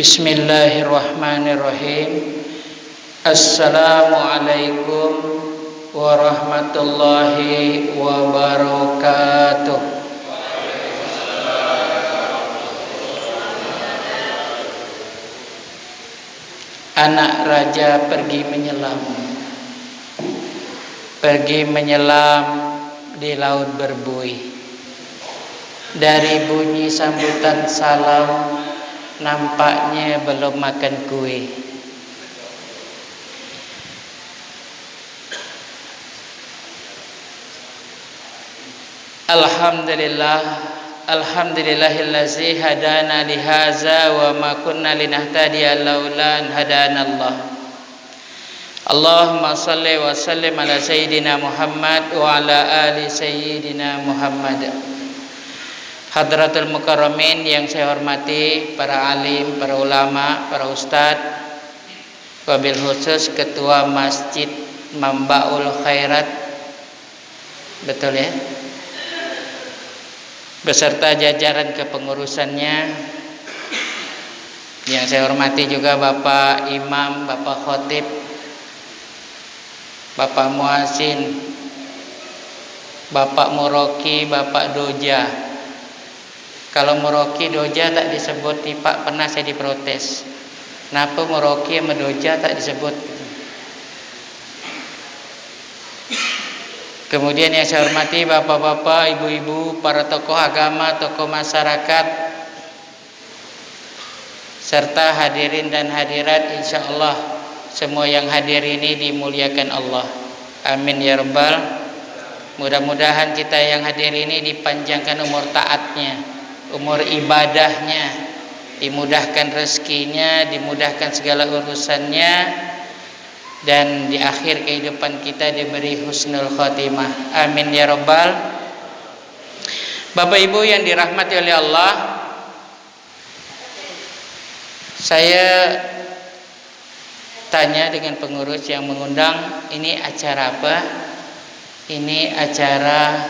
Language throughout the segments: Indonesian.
Bismillahirrahmanirrahim. Assalamualaikum warahmatullahi wabarakatuh. Anak raja pergi menyelam di laut berbuih. Dari bunyi sambutan salam, nampaknya belum makan kue. Alhamdulillahillazi hadana lihaza wa ma kunna linahtadiya laula an hadanallah. Allahumma salli wa sallim ala sayyidina Muhammad wa ala ali sayyidina Muhammad. Hadratul Mukarramin yang saya hormati, para alim, para ulama, para ustadz, wabil khusus Ketua Masjid Mambaul Khairat, betul ya, beserta jajaran kepengurusannya. Yang saya hormati juga Bapak Imam, Bapak Khotib, Bapak Muazin, Bapak Muroki, Bapak Doja. Kalau Muroki Doja tak disebut nih Pak, pernah saya diprotes. Kenapa Muroki sama Doja tak disebut? Kemudian yang saya hormati bapak-bapak, ibu-ibu, para tokoh agama, tokoh masyarakat, serta hadirin dan hadirat, insya Allah semua yang hadir ini dimuliakan Allah. Amin ya rabbal. Mudah-mudahan kita yang hadir ini dipanjangkan umur taatnya, umur ibadahnya, dimudahkan rezekinya, dimudahkan segala urusannya, dan di akhir kehidupan kita diberi husnul khotimah. Amin ya rabbal. Bapak Ibu yang dirahmati oleh Allah, saya tanya dengan pengurus yang mengundang, ini acara apa? Ini acara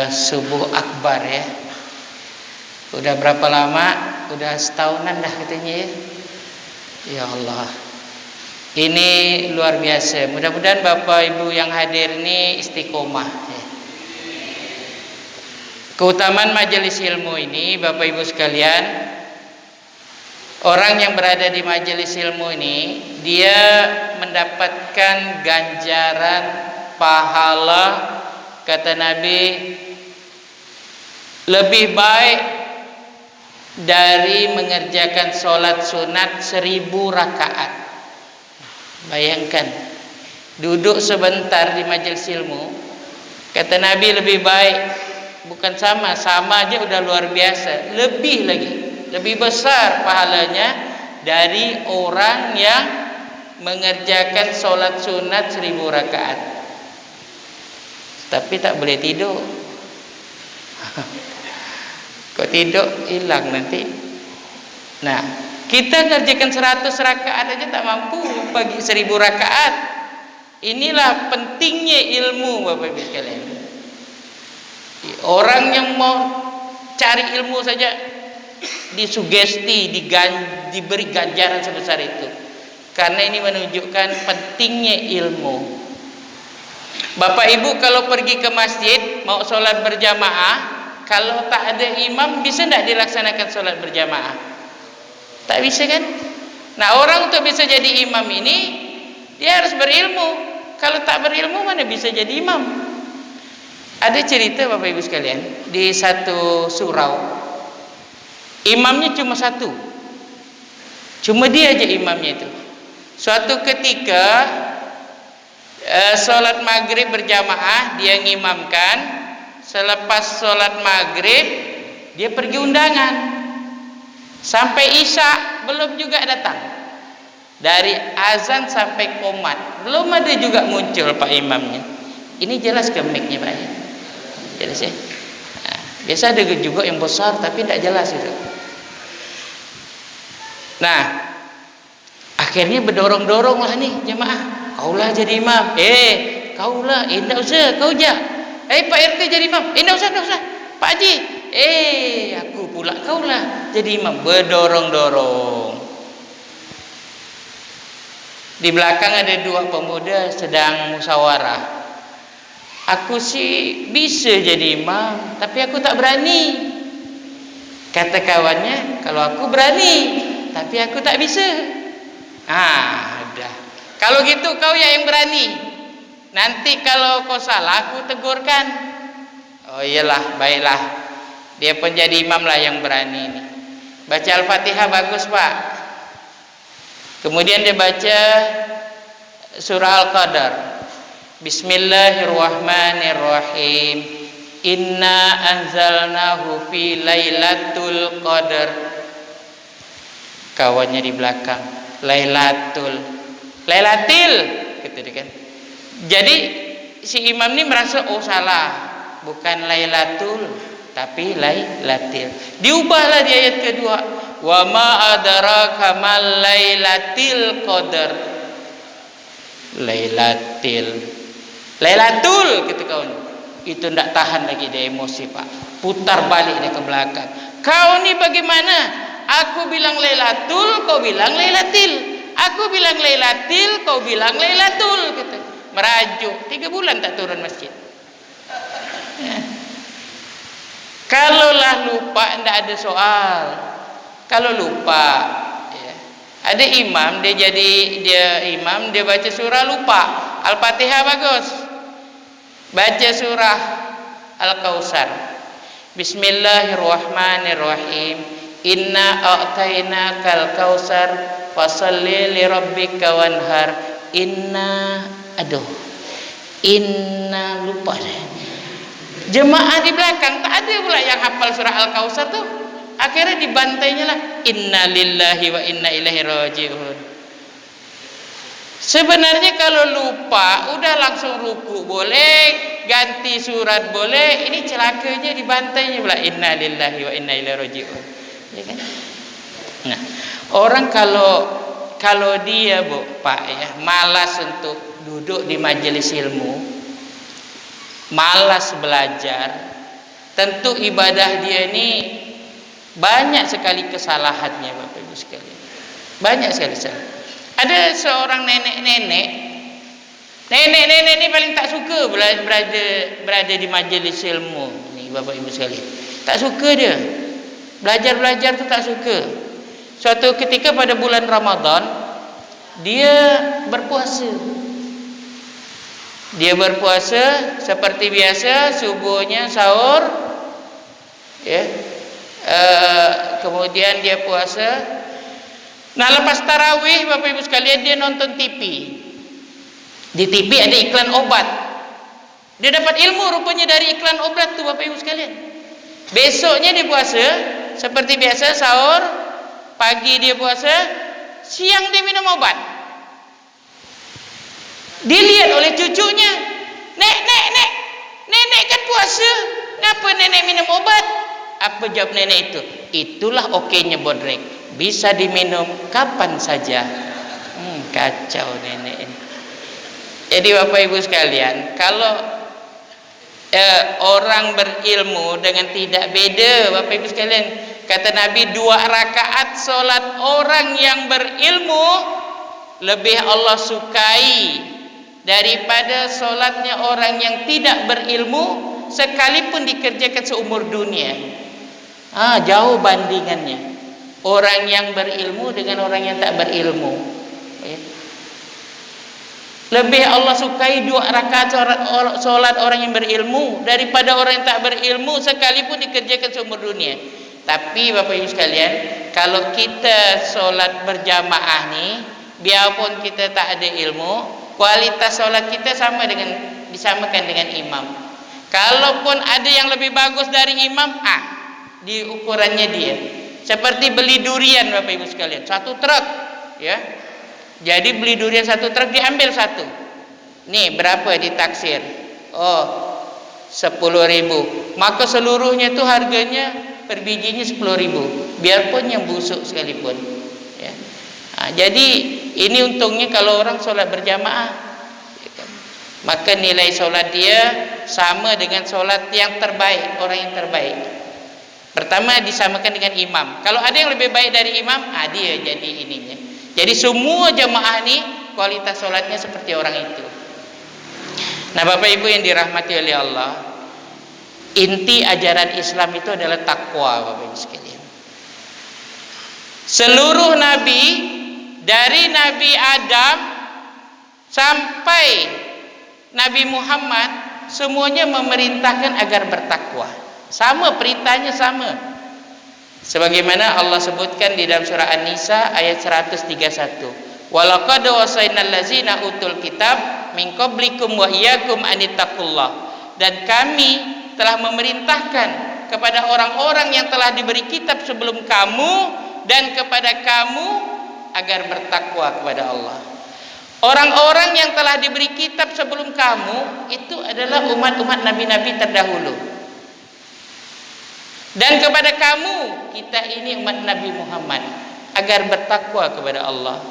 subuh akbar ya. Udah berapa lama? Udah setahunan dah katanya ya. Ya Allah, ini luar biasa. Mudah-mudahan Bapak Ibu yang hadir ini istiqomah ya. Keutamaan majelis ilmu ini, Bapak Ibu sekalian, orang yang berada di majelis ilmu ini, dia mendapatkan ganjaran pahala, kata Nabi, lebih baik dari mengerjakan sholat sunat 1000 rakaat. Bayangkan, duduk sebentar di majelis ilmu, kata Nabi lebih baik, bukan sama aja udah luar biasa, lebih lagi, lebih besar pahalanya dari orang yang mengerjakan sholat sunat 1000 rakaat. Tapi tak boleh tidur. Kok tidur hilang nanti. Nah, kita ngerjakan 100 rakaat aja tak mampu bagi 1000 rakaat. Inilah pentingnya ilmu Bapak Ibu sekalian. Orang yang mau cari ilmu saja disugesti, diberi ganjaran sebesar itu. Karena ini menunjukkan pentingnya ilmu. Bapak Ibu kalau pergi ke masjid mau sholat berjamaah, kalau tak ada imam, bisa tidak dilaksanakan sholat berjamaah? Tak bisa kan? Nah, orang untuk bisa jadi imam ini, dia harus berilmu. Kalau tak berilmu, mana bisa jadi imam? Ada cerita Bapak Ibu sekalian, di satu surau, imamnya cuma satu. Cuma dia aja imamnya itu. Suatu ketika, sholat maghrib berjamaah, dia ngimamkan. Selepas sholat maghrib, dia pergi undangan. Sampai isya belum juga datang. Dari azan sampai qomat belum ada juga muncul Pak imamnya. Ini jelas ke mic-nya Pak ya? Jelas ya? Nah, biasa ada juga yang besar tapi tidak jelas itu. Nah, akhirnya berdorong-dorong lah nih jemaah, kaulah jadi imam. Kaulah, tidak usah, kau je. Pak RT jadi imam. Tidak usah, Pak Haji. Aku pula kaulah. jadi imam, berdorong-dorong. Di belakang ada dua pemuda sedang musyawarah. Aku sih bisa jadi imam, tapi aku tak berani. Kata kawannya, kalau aku berani, tapi aku tak bisa. Dah. Kalau gitu kau yang berani. Nanti kalau kau salah, aku tegurkan. Oh iyalah, baiklah. Dia pun jadi imam lah yang berani ini. Baca Al-Fatihah bagus, Pak. Kemudian dia baca surah Al-Qadar. Bismillahirrahmanirrahim. Inna anzalnahu fi lailatul qadar. Kawannya di belakang, Lailatil, kata dia kan. Jadi si imam ni merasa oh salah, bukan Lailatul tapi Lailatil. Diubahlah di ayat kedua, wa ma adraka mal lailatil qadar. Lailatul kata kawan. Itu tidak tahan lagi dia emosi, Pak. Putar balik dia ke belakang. Kau ni bagaimana? Aku bilang Lailatul, kau bilang Lailatil. Aku bilang Lailatil, kau bilang Lailatul. Kata. Merajuk. 3 bulan tak turun masjid. Ya. Kalaulah lupa, tidak ada soal. Kalau lupa, ya. Ada imam, dia imam, dia baca surah lupa. Al-Fatihah bagus. Baca surah Al-Kautsar. Bismillahirrahmanirrahim. Inna a'tainakal kautsar fasalli li rabbika wanhar. Inna lupa deh. Jemaah di belakang tak ada pula yang hafal surah Al-Kautsar tuh. Akhirnya dibantainya lah. Inna lillahi wa inna ilaihi raji'un. Sebenarnya kalau lupa udah langsung ruku boleh, ganti surat boleh. Ini celakanya dibantainya pula inna lillahi wa inna ilaihi raji'un. Ya kan? Nah, orang kalau dia Pak ya, malas untuk duduk di majelis ilmu, malas belajar, tentu ibadah dia ini banyak sekali kesalahannya Bapak Ibu sekalian. Banyak sekali kesalahan. Ada seorang nenek-nenek ni paling tak suka berada di majelis ilmu ni Bapak Ibu sekalian. Tak suka dia. Belajar tu tak suka. Suatu ketika pada bulan Ramadan dia berpuasa. Dia berpuasa seperti biasa, subuhnya sahur ya. Kemudian dia puasa. Nah, lepas tarawih Bapak Ibu sekalian dia nonton TV. Di TV ada iklan obat. Dia dapat ilmu rupanya dari iklan obat tuh Bapak Ibu sekalian. Besoknya dia puasa seperti biasa sahur, pagi dia puasa, siang dia minum obat. Dilihat oleh cucunya, nenek kan puasa, ngapa nenek minum obat? Apa jawab nenek itu? Itulah okeynya bodrek, bisa diminum kapan saja. Kacau nenek ini. Jadi Bapak Ibu sekalian, kalau orang berilmu dengan tidak beda Bapak Ibu sekalian, kata Nabi 2 rakaat solat orang yang berilmu lebih Allah sukai daripada solatnya orang yang tidak berilmu sekalipun dikerjakan seumur dunia. Jauh bandingannya orang yang berilmu dengan orang yang tak berilmu. Lebih Allah sukai 2 rakaat solat orang yang berilmu daripada orang yang tak berilmu sekalipun dikerjakan seumur dunia. Tapi Bapak Ibu sekalian, kalau kita solat berjamaah ni, biarpun kita tak ada ilmu, kualitas solat kita disamakan dengan imam. Kalaupun ada yang lebih bagus dari imam, di ukurannya dia. Seperti beli durian Bapak Ibu sekalian, 1 truk, ya. Jadi beli durian 1 truk diambil 1. Nih berapa ditaksir? 10.000. Maka seluruhnya itu harganya per bijinya 10.000. Biarpun yang busuk sekalipun. Ya. Jadi ini untungnya kalau orang solat berjamaah, maka nilai solat dia sama dengan solat yang terbaik, orang yang terbaik. Pertama disamakan dengan imam. Kalau ada yang lebih baik dari imam, dia jadi ininya. Jadi semua jamaah ini kualitas sholatnya seperti orang itu. Nah, Bapak Ibu yang dirahmati oleh Allah, inti ajaran Islam itu adalah takwa, Bapak Ibu sekalian. Seluruh nabi dari Nabi Adam sampai Nabi Muhammad semuanya memerintahkan agar bertakwa. Sama perintahnya sama. Sebagaimana Allah sebutkan di dalam surah An-Nisa ayat 131. Walaqad wasainal ladzina utul kitab min qablikum wa iyyakum anittaqullah. Dan kami telah memerintahkan kepada orang-orang yang telah diberi kitab sebelum kamu dan kepada kamu agar bertakwa kepada Allah. Orang-orang yang telah diberi kitab sebelum kamu itu adalah umat-umat nabi-nabi terdahulu. Dan kepada kamu, kita ini umat Nabi Muhammad, agar bertakwa kepada Allah.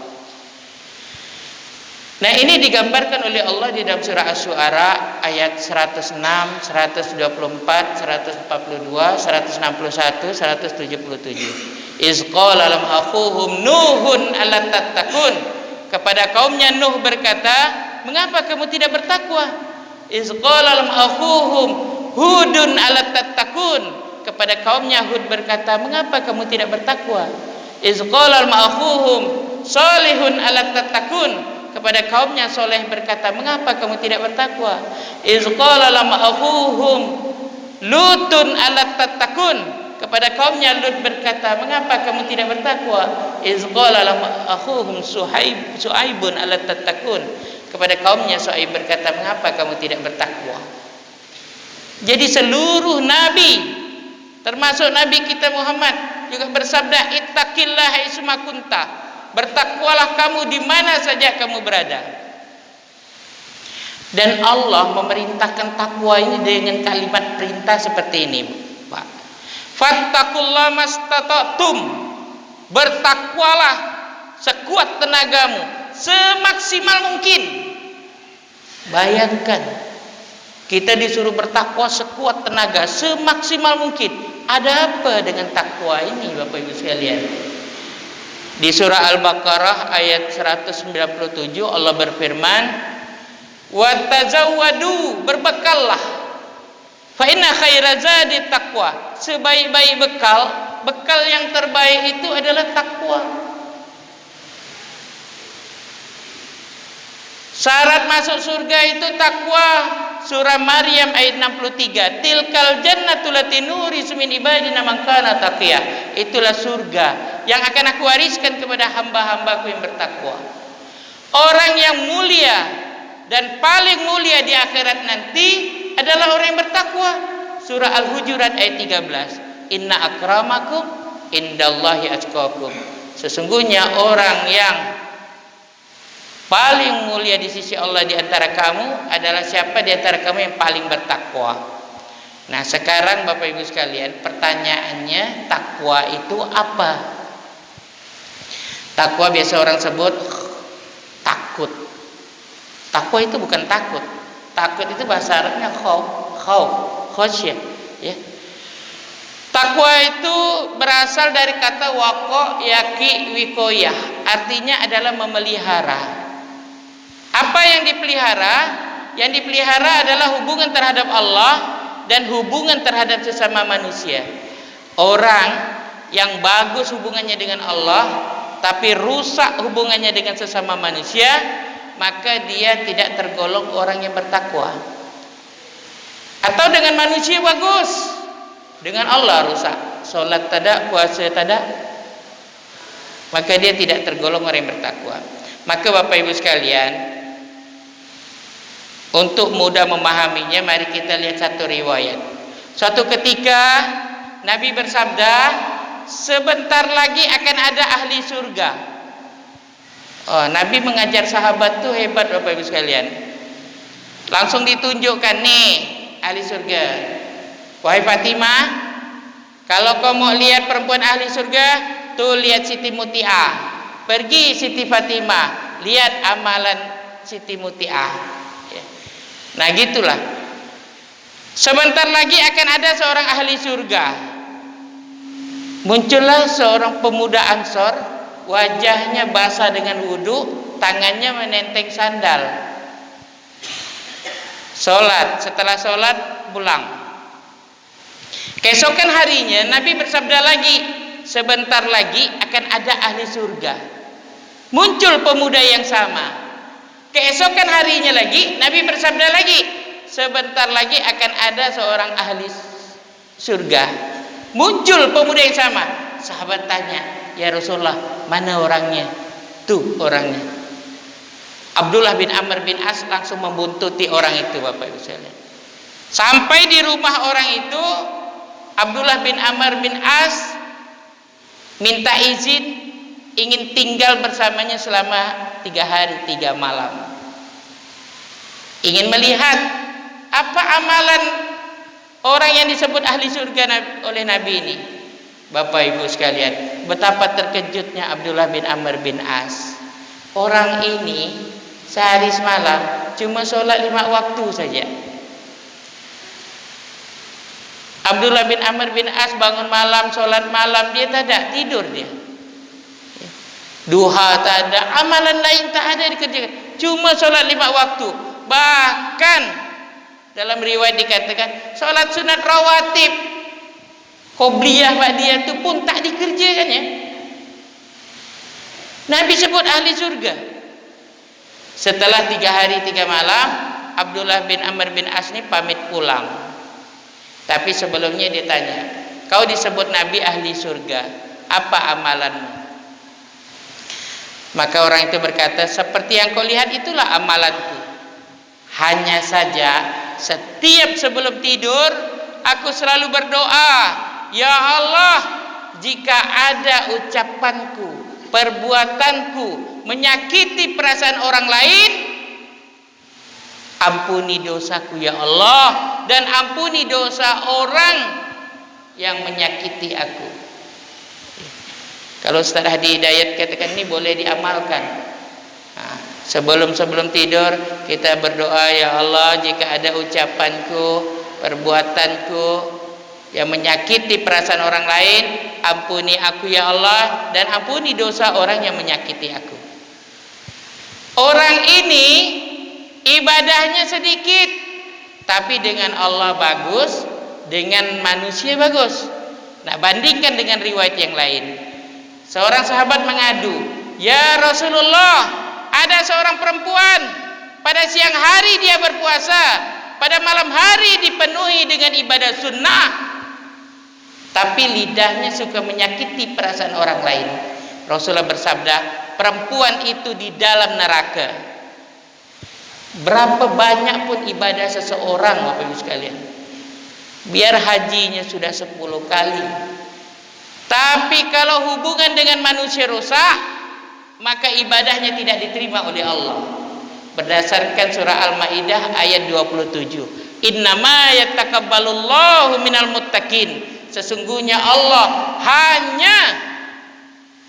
Nah, ini digambarkan oleh Allah di dalam surah Asy-Syu'ara ayat 106, 124, 142, 161, 177. Iz qala lahum akhuhum Nuhun alla tattaqun. Kepada kaumnya Nuh berkata, mengapa kamu tidak bertakwa? Iz qala lahum akhuhum Hudun alla tattaqun. Kepada kaumnya Hud berkata, mengapa kamu tidak bertakwa? Iz qala lahum akhuhum Salihun alla tattaqun. Kepada kaumnya Soleh berkata, mengapa kamu tidak bertakwa? Iz qala lahum akhuhum Lutun alla tattaqun. Kepada kaumnya Lut berkata, mengapa kamu tidak bertakwa? Iz qala lahum akhuhum Su'aibun alla tattaqun. Kepada kaumnya Su'aib berkata, mengapa kamu tidak bertakwa? Jadi seluruh nabi termasuk Nabi kita Muhammad juga bersabda, ittaqillaha haitsuma kunta. Bertakwalah kamu di mana saja kamu berada. Dan Allah memerintahkan takwa ini dengan kalimat perintah seperti ini, Pak. Fattaqullaha mastata'tum. Bertakwalah sekuat tenagamu, semaksimal mungkin. Bayangkan, kita disuruh bertakwa sekuat tenaga, semaksimal mungkin. Ada apa dengan takwa ini, Bapak Ibu sekalian? Di surah Al-Baqarah ayat 197 Allah berfirman, "Wa tazawwadu, berbekallah. Fa inna khaira zadi taqwa." Sebaik-baik bekal yang terbaik itu adalah takwa. Syarat masuk surga itu takwa. Surah Maryam ayat 63. Tilkal jannatu lati nurisu min ibadina man kana taqiyah. Itulah surga yang akan aku wariskan kepada hamba-hambaku yang bertakwa. Orang yang mulia dan paling mulia di akhirat nanti adalah orang yang bertakwa. Surah Al-Hujurat ayat 13. Inna akramakum indallahi atqakum. Sesungguhnya orang yang paling mulia di sisi Allah di antara kamu adalah siapa di antara kamu yang paling bertakwa. Nah, sekarang Bapak Ibu sekalian, pertanyaannya, takwa itu apa? Takwa biasa orang sebut takut. Takwa itu bukan takut. Takut itu bahasa Arabnya khasyah, ya. Takwa itu berasal dari kata waqo yaqi wikoyah, artinya adalah memelihara. Apa yang dipelihara? Yang dipelihara adalah hubungan terhadap Allah dan hubungan terhadap sesama manusia. Orang yang bagus hubungannya dengan Allah tapi rusak hubungannya dengan sesama manusia, maka dia tidak tergolong orang yang bertakwa. Atau dengan manusia bagus, dengan Allah rusak, salat tada, puasa tada, maka dia tidak tergolong orang yang bertakwa. Maka Bapak Ibu sekalian, untuk mudah memahaminya, mari kita lihat satu riwayat. Suatu ketika Nabi bersabda, sebentar lagi akan ada ahli surga. Oh, Nabi mengajar sahabat tuh hebat, Bapak Ibu sekalian. Langsung ditunjukkan nih ahli surga. Wahai Fatimah, kalau kau mau lihat perempuan ahli surga, tuh lihat Siti Muti'ah. Pergi Siti Fatimah, lihat amalan Siti Muti'ah. Nah, gitulah. Sebentar lagi akan ada seorang ahli surga. Muncullah seorang pemuda Ansor, wajahnya basah dengan wudu, tangannya menenteng sandal. Sholat, setelah sholat pulang. Keesokan harinya Nabi bersabda lagi, sebentar lagi akan ada ahli surga. Muncul pemuda yang sama. Keesokan harinya lagi Nabi bersabda lagi, sebentar lagi akan ada seorang ahli surga. Muncul pemuda yang sama. Sahabat tanya, ya Rasulullah, mana orangnya? Tuh orangnya. Abdullah bin Amr bin As langsung membuntuti orang itu, Bapak Ibu sekalian. Sampai di rumah orang itu, Abdullah bin Amr bin As minta izin ingin tinggal bersamanya selama 3 hari 3 malam. Ingin melihat apa amalan orang yang disebut ahli surga oleh Nabi ini. Bapak Ibu sekalian, betapa terkejutnya Abdullah bin Amr bin As. Orang ini sehari semalam cuma sholat 5 waktu saja. Abdullah bin Amr bin As bangun malam, sholat malam, dia tak ada, tidur dia. Duha tak ada, amalan lain tak ada dikerjakan, cuma sholat 5 waktu. Bahkan dalam riwayat dikatakan sholat sunat rawatib, qobliyah ba'diyah itu pun tak dikerjakannya. Nabi sebut ahli surga. Setelah 3 hari 3 malam, Abdullah bin Amr bin As ini pamit pulang. Tapi sebelumnya dia tanya, kau disebut Nabi ahli surga, apa amalanmu? Maka orang itu berkata, seperti yang kau lihat itulah amalanku. Hanya saja setiap sebelum tidur aku selalu berdoa, ya Allah, jika ada ucapanku, perbuatanku menyakiti perasaan orang lain, ampuni dosaku ya Allah, dan ampuni dosa orang yang menyakiti aku. Kalau Ustaz Hadi Hidayat katakan ini boleh diamalkan. Nah, sebelum tidur kita berdoa, ya Allah, jika ada ucapanku, perbuatanku yang menyakiti perasaan orang lain, ampuni aku ya Allah, dan ampuni dosa orang yang menyakiti aku. Orang ini ibadahnya sedikit, tapi dengan Allah bagus, dengan manusia bagus. Nah, bandingkan dengan riwayat yang lain. Seorang sahabat mengadu, ya Rasulullah, ada seorang perempuan pada siang hari dia berpuasa, pada malam hari dipenuhi dengan ibadah sunnah, tapi lidahnya suka menyakiti perasaan orang lain. Rasulullah bersabda, perempuan itu di dalam neraka. Berapa banyak pun ibadah seseorang, Bapak Ibu sekalian, biar hajinya sudah 10 kali, tapi kalau hubungan dengan manusia rusak, maka ibadahnya tidak diterima oleh Allah. Berdasarkan surah Al-Maidah ayat 27, innama yatakabbalullahu minal muttaqin, sesungguhnya Allah hanya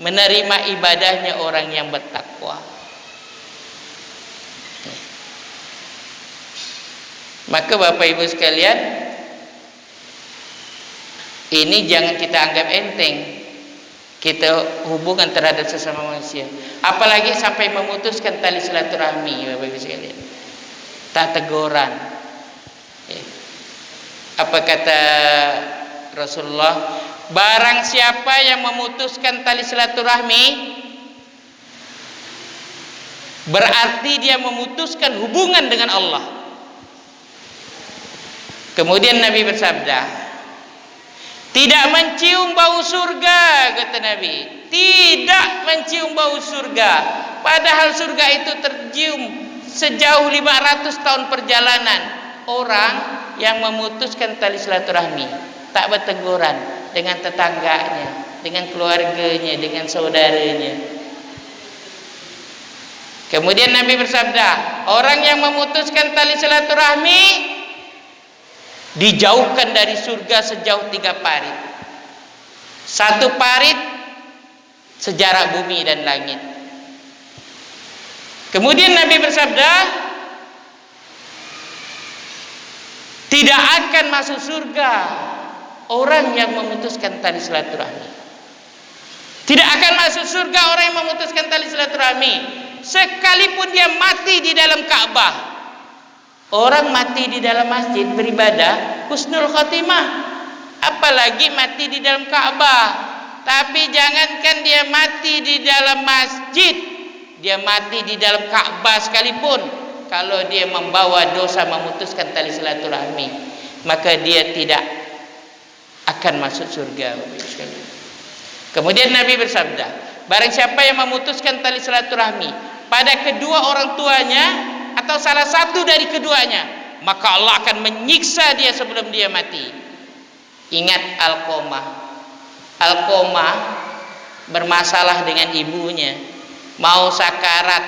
menerima ibadahnya orang yang bertakwa. Maka Bapak Ibu sekalian, ini jangan kita anggap enteng, kita hubungan terhadap sesama manusia, apalagi sampai memutuskan tali silaturahmi. Bapak Ibu sekalian, tak teguran. Apa kata Rasulullah, barang siapa yang memutuskan tali silaturahmi, berarti dia memutuskan hubungan dengan Allah. Kemudian Nabi bersabda, tidak mencium bau surga, kata Nabi, tidak mencium bau surga, padahal surga itu tercium sejauh 500 tahun perjalanan. Orang yang memutuskan tali silaturahmi tak berteguran dengan tetangganya, dengan keluarganya, dengan saudaranya. Kemudian Nabi bersabda, orang yang memutuskan tali silaturahmi dijauhkan dari surga sejauh 3 parit. 1 parit sejarak bumi dan langit. Kemudian Nabi bersabda, tidak akan masuk surga orang yang memutuskan tali silaturahmi. Tidak akan masuk surga orang yang memutuskan tali silaturahmi, sekalipun dia mati di dalam Ka'bah. Orang mati di dalam masjid beribadah husnul khotimah, apalagi mati di dalam Ka'bah. Tapi jangankan dia mati di dalam masjid, dia mati di dalam Ka'bah sekalipun, kalau dia membawa dosa memutuskan tali silaturahmi, maka dia tidak akan masuk surga. Kemudian Nabi bersabda, barang siapa yang memutuskan tali silaturahmi pada kedua orang tuanya atau salah satu dari keduanya, maka Allah akan menyiksa dia sebelum dia mati. Ingat Alqamah bermasalah dengan ibunya, mau sakarat,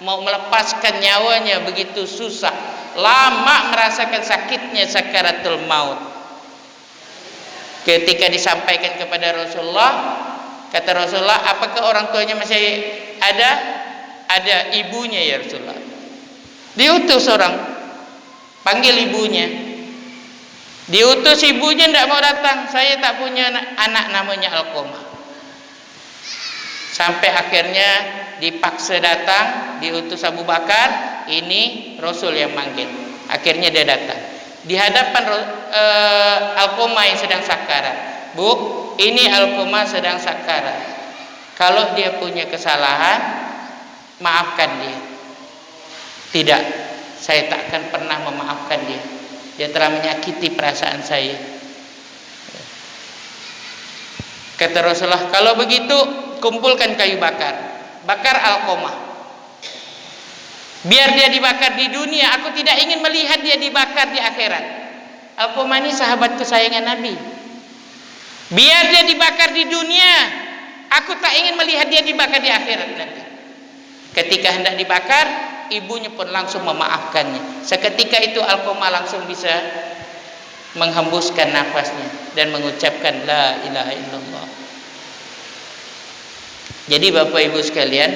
mau melepaskan nyawanya begitu susah, lama merasakan sakitnya sakaratul maut. Ketika disampaikan kepada Rasulullah, kata Rasulullah, apakah orang tuanya masih ada? Ada ibunya ya Rasulullah. Diutus orang, panggil ibunya. Diutus ibunya tidak mau datang. Saya tak punya anak namanya Alqamah. Sampai akhirnya dipaksa datang, diutus Abu Bakar. Ini Rasul yang manggil. Akhirnya dia datang. Di hadapan Alqamah yang sedang sakarat. Bu, ini Alqamah sedang sakarat. Kalau dia punya kesalahan, maafkan dia. Tidak, saya tak akan pernah memaafkan dia. Dia telah menyakiti perasaan saya. Kata Rasulullah, kalau begitu kumpulkan kayu bakar, bakar Alqamah. Biar dia dibakar di dunia, aku tidak ingin melihat dia dibakar di akhirat. Alqamah ini sahabat kesayangan Nabi. Biar dia dibakar di dunia, aku tak ingin melihat dia dibakar di akhirat nanti. Ketika hendak dibakar, ibunya pun langsung memaafkannya. Seketika itu Alqamah langsung bisa menghembuskan nafasnya dan mengucapkan la ilaha illallah. Jadi Bapak Ibu sekalian,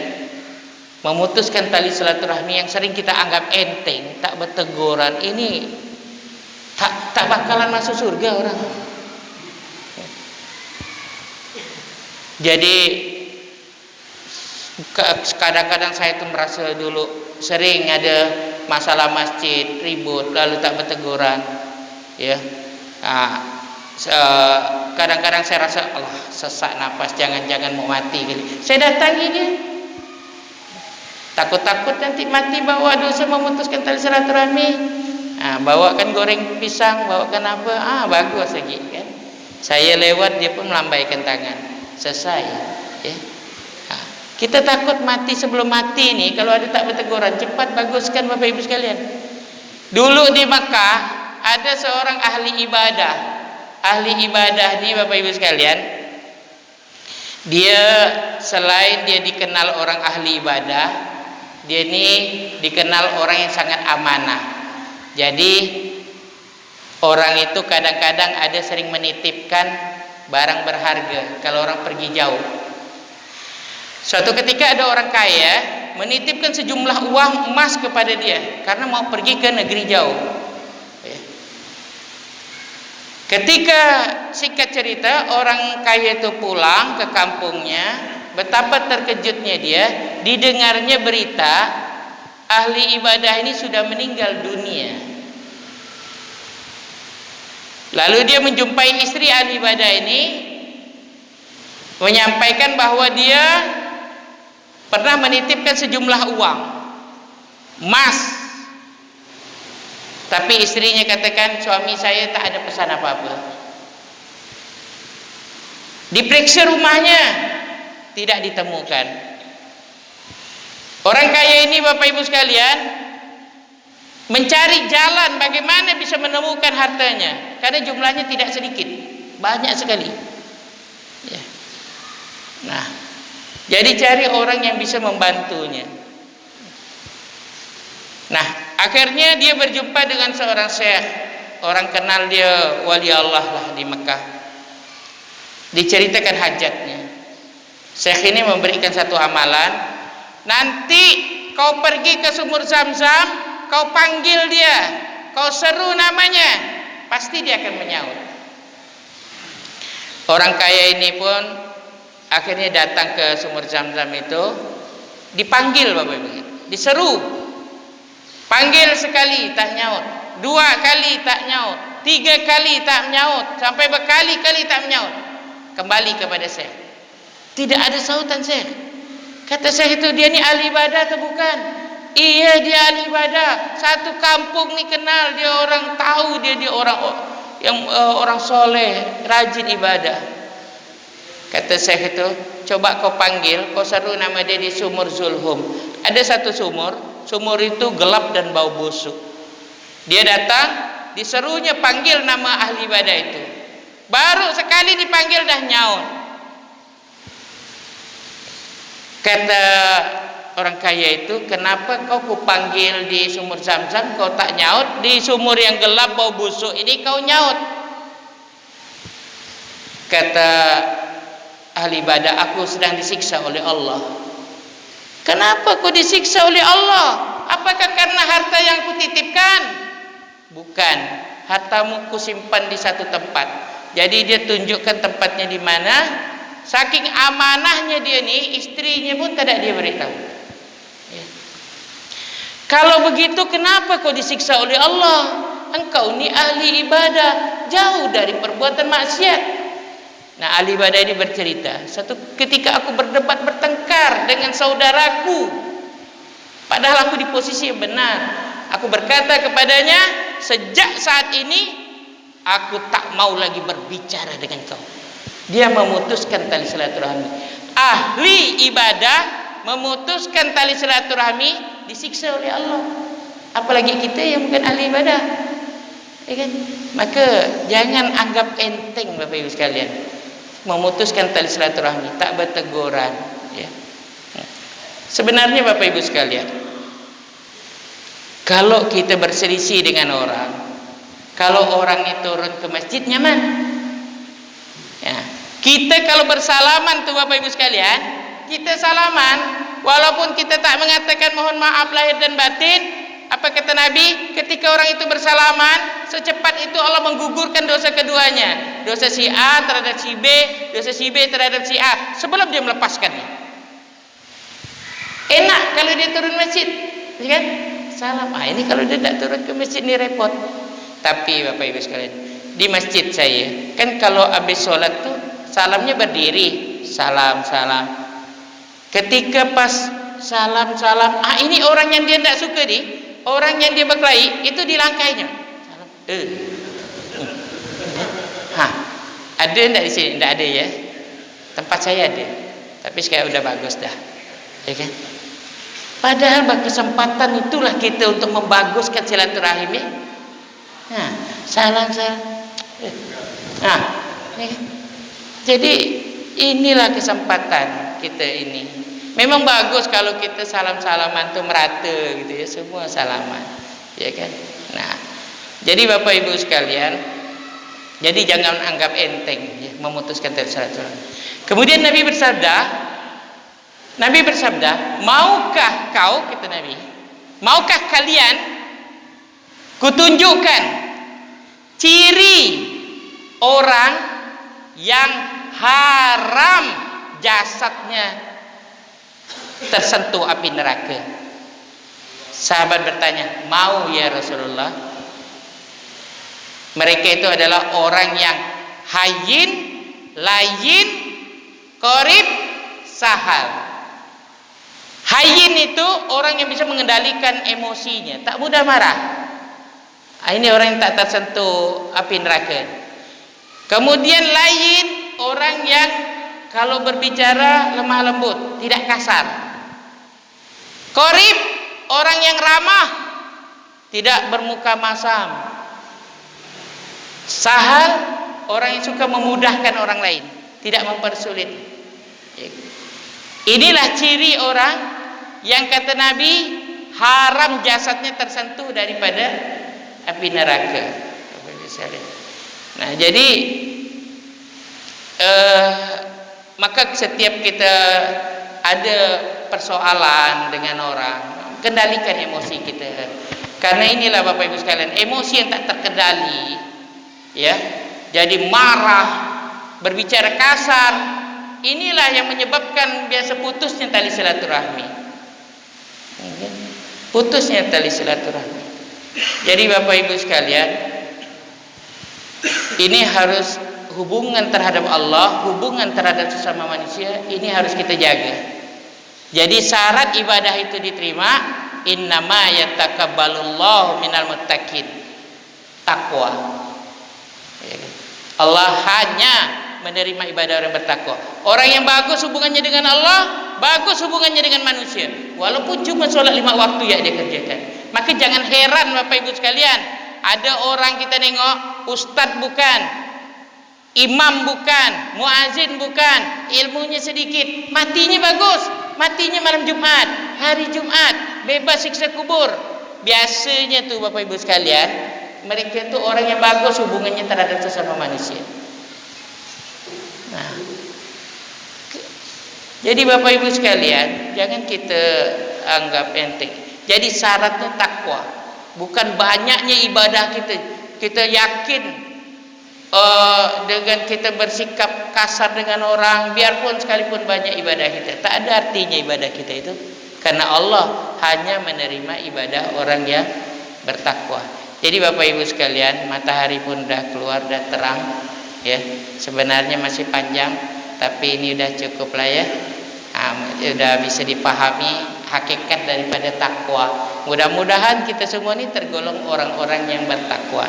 memutuskan tali silaturahmi yang sering kita anggap enteng, tak berteguran, ini tak bakalan masuk surga orang. Jadi kadang-kadang saya itu merasa dulu sering ada masalah masjid, ribut, lalu tak berteguran, ya. Kadang-kadang saya rasa Allah, sesak nafas, jangan-jangan mau mati. Saya datangi dia, takut-takut nanti mati bawa dosa memutuskan tali silaturahmi. Bawakan goreng pisang, bawakan apa? Bagus lagi kan. Saya lewat, dia pun melambaikan tangan, selesai, ya. Kita takut mati sebelum mati nih. Kalau ada tak berteguran, cepat baguskan Bapak Ibu sekalian. Dulu di Makkah ada seorang ahli ibadah. Ahli ibadah nih Bapak Ibu sekalian, dia selain dia dikenal orang ahli ibadah, dia ini dikenal orang yang sangat amanah. Jadi orang itu kadang-kadang ada sering menitipkan barang berharga kalau orang pergi jauh. Suatu ketika ada orang kaya menitipkan sejumlah uang emas kepada dia karena mau pergi ke negeri jauh. Ketika singkat cerita orang kaya itu pulang ke kampungnya, betapa terkejutnya dia didengarnya berita ahli ibadah ini sudah meninggal dunia. Lalu dia menjumpai istri ahli ibadah ini, menyampaikan bahwa dia pernah menitipkan sejumlah uang emas, tapi istrinya katakan suami saya tak ada pesan apa-apa. Diperiksa rumahnya, tidak ditemukan. Orang kaya ini Bapak Ibu sekalian mencari jalan bagaimana bisa menemukan hartanya, karena jumlahnya tidak sedikit, banyak sekali, ya. Nah, jadi cari orang yang bisa membantunya. Nah, akhirnya dia berjumpa dengan seorang syekh, orang kenal dia wali Allah lah di Mekah. Diceritakan hajatnya. Syekh ini memberikan satu amalan, nanti kau pergi ke sumur Zam-Zam, kau panggil dia, kau seru namanya, pasti dia akan menyaut. Orang kaya ini pun akhirnya datang ke sumur Zam-Zam itu, dipanggil Bapak Ibu, diseru, panggil sekali tak nyaut, 2 kali tak nyaut, 3 kali tak nyaut, sampai berkali-kali tak menyaut. Kembali kepada Syekh, tidak ada sautan Syekh. Kata Syekh itu, dia ni ahli ibadah atau bukan? Iya, dia ahli ibadah. Satu kampung ni kenal dia, orang tahu dia orang yang orang soleh, rajin ibadah. Kata Syekh itu, coba kau panggil, kau seru nama dia di sumur Zulhum. Ada satu sumur, sumur itu gelap dan bau busuk. Dia datang, diserunya panggil nama ahli ibadah itu. Baru sekali dipanggil dah nyaut. Kata orang kaya itu, kenapa kau panggil di sumur Zam-Zam kau tak nyaut, di sumur yang gelap bau busuk ini kau nyaut? Kata ahli ibadah, aku sedang disiksa oleh Allah. Kenapa kau disiksa oleh Allah? Apakah karena harta yang kutitipkan? Bukan, hartamu kusimpan di satu tempat. Jadi dia tunjukkan tempatnya di mana. Saking amanahnya dia ni, istrinya pun tidak dia beritahu. Ya. Kalau begitu, kenapa kau disiksa oleh Allah? Engkau ni ahli ibadah, jauh dari perbuatan maksiat. Nah, ahli ibadah ini bercerita, satu ketika aku berdebat bertengkar dengan saudaraku, padahal aku di posisi yang benar. Aku berkata kepadanya, sejak saat ini aku tak mau lagi berbicara dengan kau. Dia memutuskan tali silaturahmi. Ahli ibadah memutuskan tali silaturahmi, disiksa oleh Allah. Apalagi kita yang bukan ahli ibadah, ya kan? Maka jangan anggap enteng Bapak Ibu sekalian memutuskan tali silaturahmi, tak berteguran. Ya. Sebenarnya Bapak Ibu sekalian, kalau kita berselisih dengan orang, kalau orang itu turun ke masjid nyaman. Ya. Kita kalau bersalaman tuh Bapak Ibu sekalian, kita salaman, walaupun kita tak mengatakan mohon maaf lahir dan batin. Apa kata Nabi? Ketika orang itu bersalaman, secepat itu Allah menggugurkan dosa keduanya. Dosa si A terhadap si B, dosa si B terhadap si A, sebelum dia melepaskannya. Enak kalau dia turun masjid, kan? Salam. Ini kalau dia tak turun ke masjid ni repot. Tapi Bapak Ibu sekalian, di masjid saya, kan kalau habis sholat tuh salamnya berdiri, salam. Ketika pas salam, ini orang yang dia tidak suka nih, orang yang dia berkelahi, itu dilangkainya. Salam. Ada tidak di sini? Tidak ada ya. Tempat saya ada. Tapi sekarang udah bagus dah. Ya kan? Padahal kesempatan itulah kita untuk membaguskan silaturahim. Salam. Jadi inilah kesempatan kita ini. Memang bagus kalau kita salam-salaman tuh merata gitu ya, semua salaman, ya kan? Nah, jadi Bapak Ibu sekalian, jadi jangan anggap enteng ya, memutuskan tali silaturahmi. Kemudian Nabi bersabda, maukah kau, kata Nabi, maukah kalian kutunjukkan ciri orang yang haram jasadnya tersentuh api neraka? Sahabat bertanya, mau ya Rasulullah. Mereka itu adalah orang yang hayyin, layyin, qarib, sahal. Hayyin itu orang yang bisa mengendalikan emosinya, tak mudah marah. Ini orang yang tak tersentuh api neraka. Kemudian layyin, orang yang kalau berbicara lemah lembut, tidak kasar. Qarib, orang yang ramah, tidak bermuka masam. Sahal, orang yang suka memudahkan orang lain, tidak mempersulit. Inilah ciri orang yang kata Nabi haram jasadnya tersentuh daripada api neraka. Nah, jadi maka setiap kita ada persoalan dengan orang, kendalikan emosi kita. Karena inilah Bapak Ibu sekalian, emosi yang tak terkendali, ya, jadi marah, berbicara kasar, inilah yang menyebabkan biasa putusnya tali silaturahmi. Putusnya tali silaturahmi. Jadi Bapak Ibu sekalian, ini harus hubungan terhadap Allah, hubungan terhadap sesama manusia, ini harus kita jaga. Jadi syarat ibadah itu diterima, innama yatakabbalullahu minal muttaqin, takwa. Allah hanya menerima ibadah orang bertakwa. Orang yang bagus hubungannya dengan Allah, bagus hubungannya dengan manusia. Walaupun cuma sholat 5 waktu ya dia kerjakan. Maka jangan heran Bapak Ibu sekalian, ada orang kita nengok, ustadz bukan, imam bukan, muazin bukan, ilmunya sedikit, matinya bagus, matinya malam Jumat, hari Jumat, bebas siksa kubur. Biasanya tuh Bapak Ibu sekalian, mereka itu orang yang bagus hubungannya terhadap sesama manusia. Nah, jadi Bapak Ibu sekalian, jangan kita anggap enteng. Jadi syaratnya takwa, bukan banyaknya ibadah kita. Kita yakin dengan kita bersikap kasar dengan orang, biarpun sekalipun banyak ibadah kita, tak ada artinya ibadah kita itu, karena Allah hanya menerima ibadah orang yang bertakwa. Jadi Bapak Ibu sekalian, matahari pun dah keluar, dah terang ya. Sebenarnya masih panjang, tapi ini udah cukup lah ya. Udah bisa dipahami hakikat daripada takwa. Mudah-mudahan kita semua ini tergolong orang-orang yang bertakwa.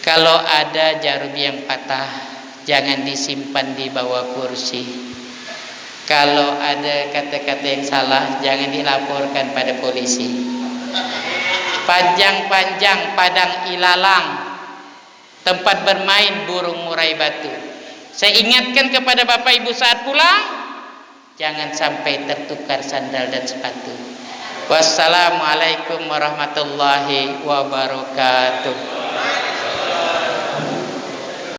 Kalau ada jarum yang patah, jangan disimpan di bawah kursi. Kalau ada kata-kata yang salah, jangan dilaporkan pada polisi. Panjang-panjang padang ilalang, tempat bermain burung murai batu. Saya ingatkan kepada Bapak Ibu saat pulang, jangan sampai tertukar sandal dan sepatu. Wassalamualaikum warahmatullahi wabarakatuh.